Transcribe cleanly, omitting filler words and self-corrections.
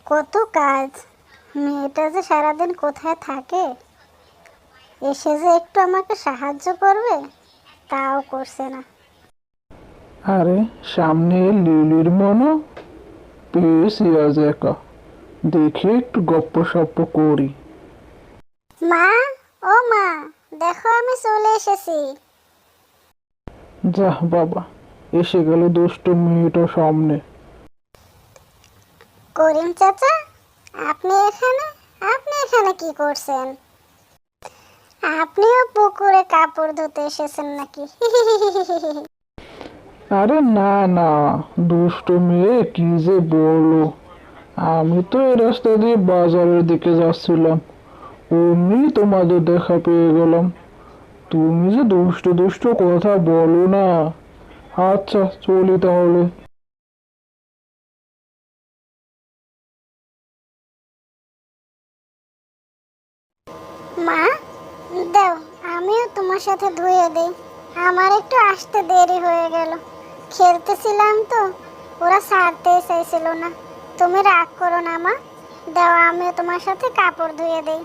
কত কাজ। মেয়েটা যে সারাদিন কোথায় থাকে, এসে যে একটু আমাকে সাহায্য করবে তাও করছে না। আরে সামনে লিলির মনো পেয়েছি আজ একা, দেখে একটু গপ্প সপ্প করি। মা, ও মা, দেখো আমি চলে এসেছি। যাহ বাবা, এসে গেল দুষ্ট মেয়েটা সামনে। করিম চাচা, আপনি এখানে? আপনি এখানে কি করছেন? আপনিও পুকুরে কাপড় ধুতে এসেছেন নাকি? আরে না না, দুষ্ট মেয়ে কি যে বলো। আমি তো এই রাস্তা দিয়ে বাজারের দিকে যাচ্ছিলাম, অমনি তোমাদের দেখা পেয়ে গেলাম। তুমি যে দুষ্ট দুষ্ট কথা বলো না। আচ্ছা চলি তাহলে। মা, দাও আমিও তোমার সাথে ধুয়ে দেই। আমার একটু আসতে দেরি হয়ে গেল, খেলতেছিলাম তো, ওরা ছাড়তেই চাইছিল না। তুমি রাগ করো না মা, দাও আমিও তোমার সাথে কাপড় ধুয়ে দেই।